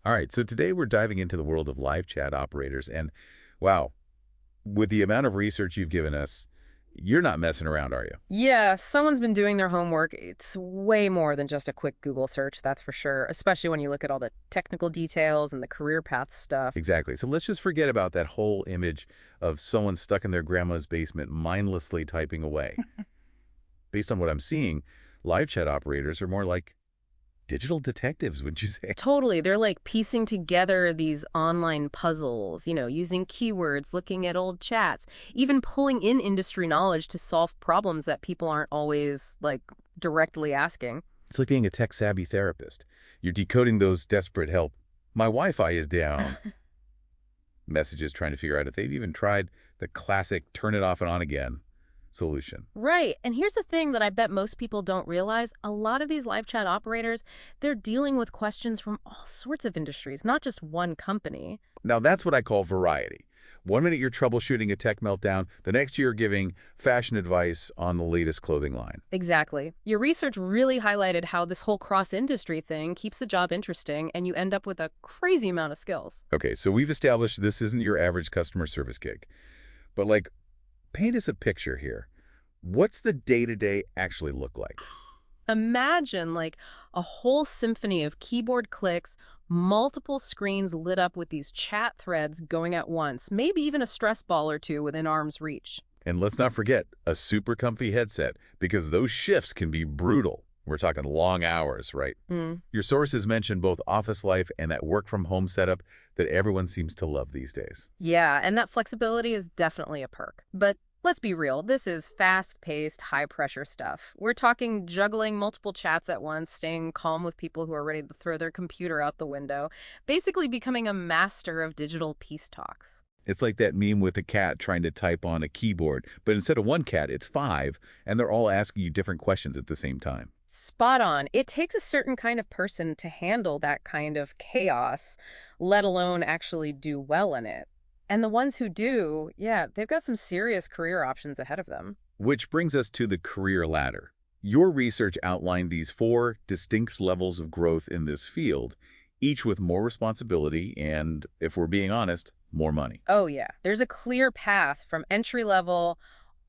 All right, so today we're diving into the world of live chat operators. And wow, with the amount of research you've given us, you're not messing around, are you? Yeah, someone's been doing their homework. It's way more than just a quick Google search, that's for sure, especially when you look at all the technical details and the career path stuff. Exactly. So let's just forget about that whole image of someone stuck in their grandma's basement mindlessly typing away. Based on what I'm seeing, live chat operators are more like digital detectives, would you say? Totally. They're like piecing together these online puzzles, using keywords, looking at old chats, even pulling in industry knowledge to solve problems that people aren't always like directly asking. It's like being a tech-savvy therapist. You're decoding those desperate help. My Wi-Fi is down. Messages trying to figure out if they've even tried the classic turn it off and on again solution. Right. And here's the thing that I bet most people don't realize. A lot of these live chat operators, they're dealing with questions from all sorts of industries, not just one company. Now, that's what I call variety. One minute you're troubleshooting a tech meltdown, the next you're giving fashion advice on the latest clothing line. Exactly. Your research really highlighted how this whole cross-industry thing keeps the job interesting, and you end up with a crazy amount of skills. Okay, so we've established this isn't your average customer service gig. But, paint us a picture here. What's the day-to-day actually look like? Imagine like a whole symphony of keyboard clicks, multiple screens lit up with these chat threads going at once, maybe even a stress ball or two within arm's reach. And let's not forget a super comfy headset, because those shifts can be brutal. We're talking long hours, right? Mm. Your sources mention both office life and that work-from-home setup that everyone seems to love these days. Yeah, and that flexibility is definitely a perk. But let's be real, this is fast-paced, high-pressure stuff. We're talking juggling multiple chats at once, staying calm with people who are ready to throw their computer out the window, basically becoming a master of digital peace talks. It's like that meme with a cat trying to type on a keyboard, but instead of one cat, it's five, and they're all asking you different questions at the same time. Spot on. It takes a certain kind of person to handle that kind of chaos, let alone actually do well in it. And the ones who do, yeah, they've got some serious career options ahead of them. Which brings us to the career ladder. Your research outlined these four distinct levels of growth in this field, each with more responsibility and, if we're being honest, more money. Oh, yeah. There's a clear path from entry level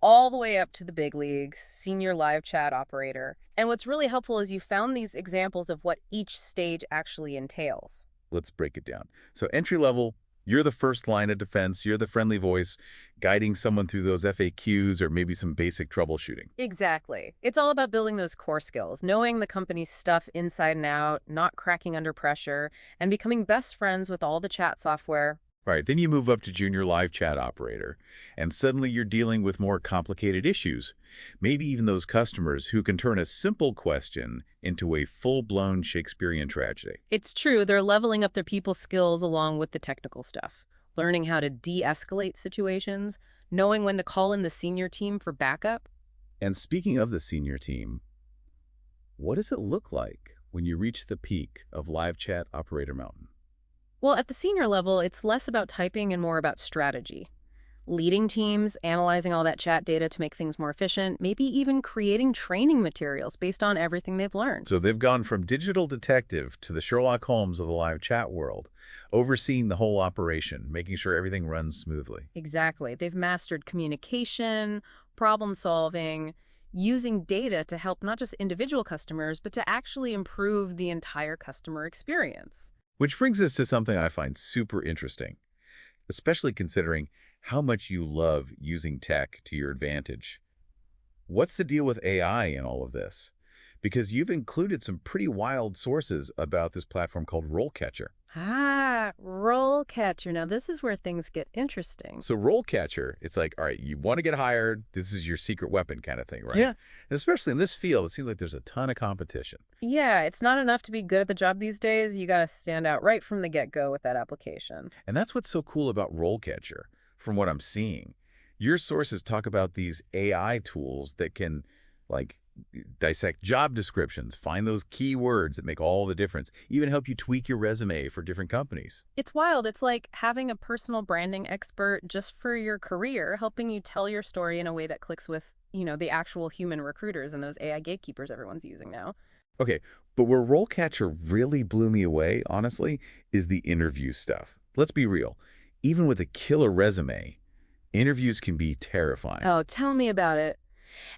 all the way up to the big leagues, senior live chat operator. And what's really helpful is you found these examples of what each stage actually entails. Let's break it down. So entry level, you're the first line of defense. You're the friendly voice guiding someone through those FAQs or maybe some basic troubleshooting. Exactly. It's all about building those core skills, knowing the company's stuff inside and out, not cracking under pressure, and becoming best friends with all the chat software. All right, then you move up to junior live chat operator, and suddenly you're dealing with more complicated issues. Maybe even those customers who can turn a simple question into a full-blown Shakespearean tragedy. It's true, they're leveling up their people skills along with the technical stuff, learning how to de-escalate situations, knowing when to call in the senior team for backup. And speaking of the senior team, what does it look like when you reach the peak of live chat operator mountain? Well, at the senior level, it's less about typing and more about strategy. Leading teams, analyzing all that chat data to make things more efficient, maybe even creating training materials based on everything they've learned. So they've gone from digital detective to the Sherlock Holmes of the live chat world, overseeing the whole operation, making sure everything runs smoothly. Exactly. They've mastered communication, problem solving, using data to help not just individual customers, but to actually improve the entire customer experience. Which brings us to something I find super interesting, especially considering how much you love using tech to your advantage. What's the deal with AI in all of this? Because you've included some pretty wild sources about this platform called RoleCatcher. Ah, RoleCatcher. Now, this is where things get interesting. So RoleCatcher, it's like, all right, you want to get hired, this is your secret weapon kind of thing, right? Yeah. And especially in this field, it seems like there's a ton of competition. Yeah, it's not enough to be good at the job these days. You got to stand out right from the get-go with that application. And that's what's so cool about RoleCatcher, from what I'm seeing. Your sources talk about these AI tools that can, like, dissect job descriptions, find those keywords that make all the difference, even help you tweak your resume for different companies. It's wild. It's like having a personal branding expert just for your career, helping you tell your story in a way that clicks with, the actual human recruiters and those AI gatekeepers everyone's using now. Okay, But where RoleCatcher really blew me away, honestly, is the interview stuff. Let's be real. Even with a killer resume, interviews can be terrifying. Oh, tell me about it.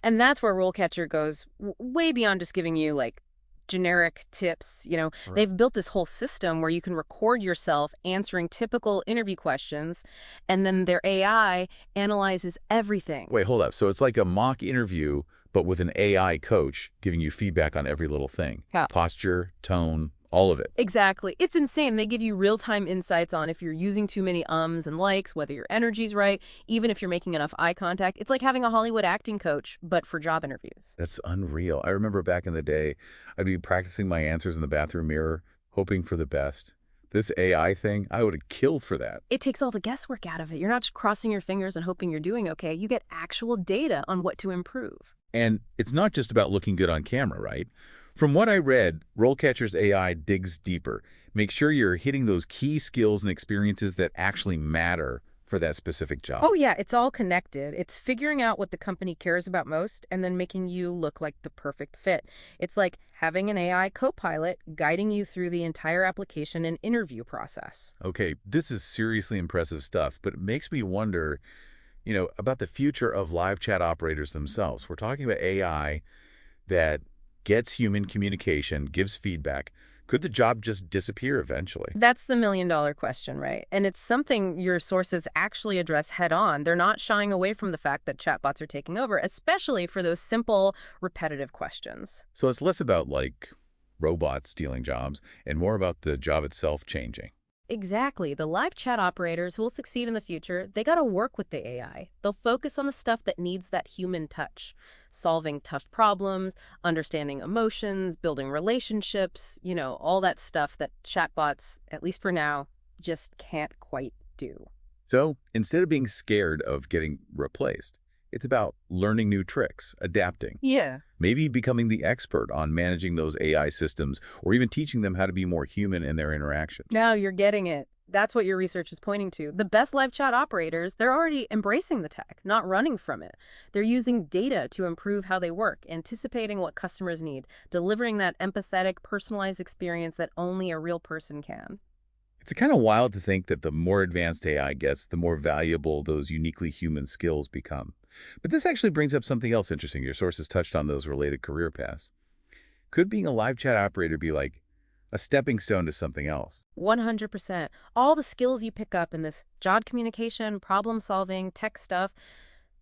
And that's where RoleCatcher goes way beyond just giving you like generic tips. Right. They've built this whole system where you can record yourself answering typical interview questions, and then their AI analyzes everything. Wait, hold up. So it's like a mock interview, but with an AI coach giving you feedback on every little thing. Yeah. Posture, tone, all of it. Exactly. It's insane. They give you real-time insights on if you're using too many ums and likes, whether your energy's right, even if you're making enough eye contact. It's like having a Hollywood acting coach, but for job interviews. That's unreal. I remember back in the day, I'd be practicing my answers in the bathroom mirror, hoping for the best. This AI thing, I would have killed for that. It takes all the guesswork out of it. You're not just crossing your fingers and hoping you're doing okay. You get actual data on what to improve. And it's not just about looking good on camera, right? From what I read, RoleCatcher's AI digs deeper. Make sure you're hitting those key skills and experiences that actually matter for that specific job. Oh, yeah, it's all connected. It's figuring out what the company cares about most and then making you look like the perfect fit. It's like having an AI co-pilot guiding you through the entire application and interview process. Okay, this is seriously impressive stuff, but it makes me wonder, about the future of live chat operators themselves. We're talking about AI that gets human communication, gives feedback. Could the job just disappear eventually? That's the million-dollar question, right? And it's something your sources actually address head-on. They're not shying away from the fact that chatbots are taking over, especially for those simple, repetitive questions. So it's less about like robots stealing jobs and more about the job itself changing. Exactly. The live chat operators who will succeed in the future, they got to work with the AI. They'll focus on the stuff that needs that human touch, solving tough problems, understanding emotions, building relationships, all that stuff that chatbots, at least for now, just can't quite do. So instead of being scared of getting replaced, it's about learning new tricks, adapting, Yeah. maybe becoming the expert on managing those AI systems or even teaching them how to be more human in their interactions. Now you're getting it. That's what your research is pointing to. The best live chat operators, they're already embracing the tech, not running from it. They're using data to improve how they work, anticipating what customers need, delivering that empathetic, personalized experience that only a real person can. It's kind of wild to think that the more advanced AI gets, the more valuable those uniquely human skills become. But this actually brings up something else interesting. Your sources touched on those related career paths. Could being a live chat operator be like a stepping stone to something else? 100%. All the skills you pick up in this job communication, problem solving, tech stuff,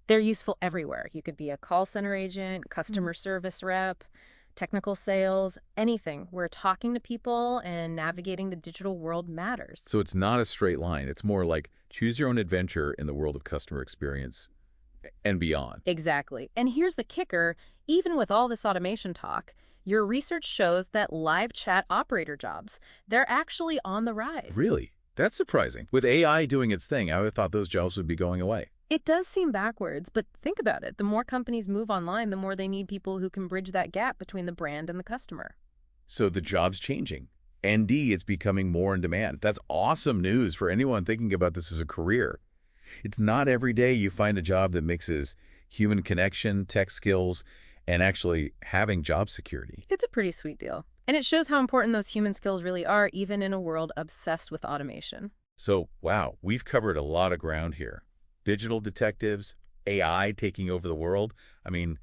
they're useful everywhere. You could be a call center agent, customer service rep, technical sales, anything where talking to people and navigating the digital world matters. So it's not a straight line. It's more like choose your own adventure in the world of customer experience and beyond. Exactly. And here's the kicker, even with all this automation talk, your research shows that live chat operator jobs, they're actually on the rise. Really? That's surprising. With AI doing its thing, I would have thought those jobs would be going away. It does seem backwards, but think about it. The more companies move online, the more they need people who can bridge that gap between the brand and the customer. So the job's changing. ND is becoming more in demand. That's awesome news for anyone thinking about this as a career. It's not every day you find a job that mixes human connection, tech skills, and actually having job security. It's a pretty sweet deal. And it shows how important those human skills really are, even in a world obsessed with automation. So, wow, we've covered a lot of ground here. Digital detectives, AI taking over the world. I mean,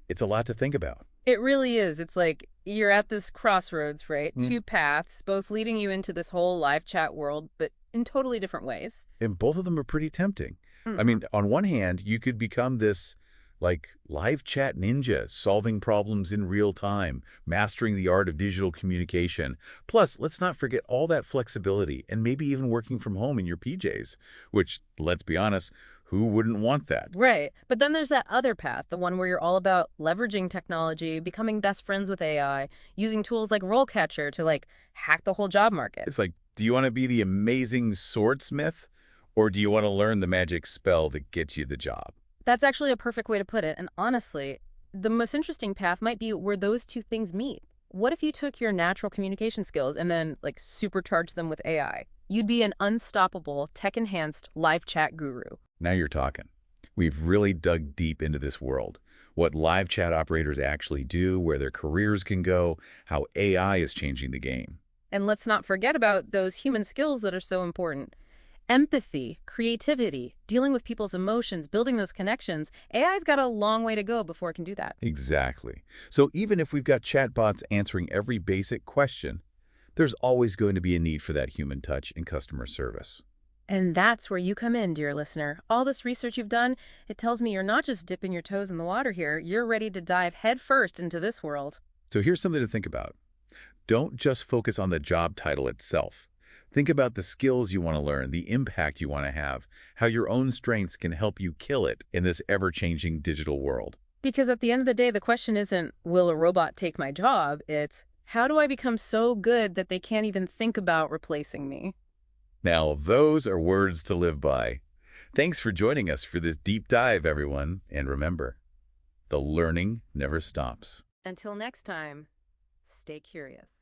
it's a lot to think about. It really is. It's like you're at this crossroads, right? Mm. Two paths, both leading you into this whole live chat world, but in totally different ways. And both of them are pretty tempting. Mm. I mean, on one hand, you could become this like live chat ninja, solving problems in real time, mastering the art of digital communication. Plus, let's not forget all that flexibility and maybe even working from home in your PJs, which, let's be honest, who wouldn't want that? Right. But then there's that other path, the one where you're all about leveraging technology, becoming best friends with AI, using tools like RoleCatcher to like hack the whole job market. It's like, do you want to be the amazing swordsmith or do you want to learn the magic spell that gets you the job? That's actually a perfect way to put it. And honestly, the most interesting path might be where those two things meet. What if you took your natural communication skills and then like supercharged them with AI? You'd be an unstoppable, tech-enhanced live chat guru. Now you're talking. We've really dug deep into this world. what live chat operators actually do, where their careers can go, how AI is changing the game. And let's not forget about those human skills that are so important. Empathy, creativity, dealing with people's emotions, building those connections. AI's got a long way to go before it can do that. Exactly. So even if we've got chatbots answering every basic question, there's always going to be a need for that human touch in customer service. And that's where you come in, dear listener. All this research you've done, it tells me you're not just dipping your toes in the water here, you're ready to dive headfirst into this world. So here's something to think about. Don't just focus on the job title itself. Think about the skills you want to learn, the impact you want to have, how your own strengths can help you kill it in this ever-changing digital world. Because at the end of the day, the question isn't, will a robot take my job? It's, how do I become so good that they can't even think about replacing me? Now, those are words to live by. Thanks for joining us for this deep dive, everyone. And remember, the learning never stops. Until next time, stay curious.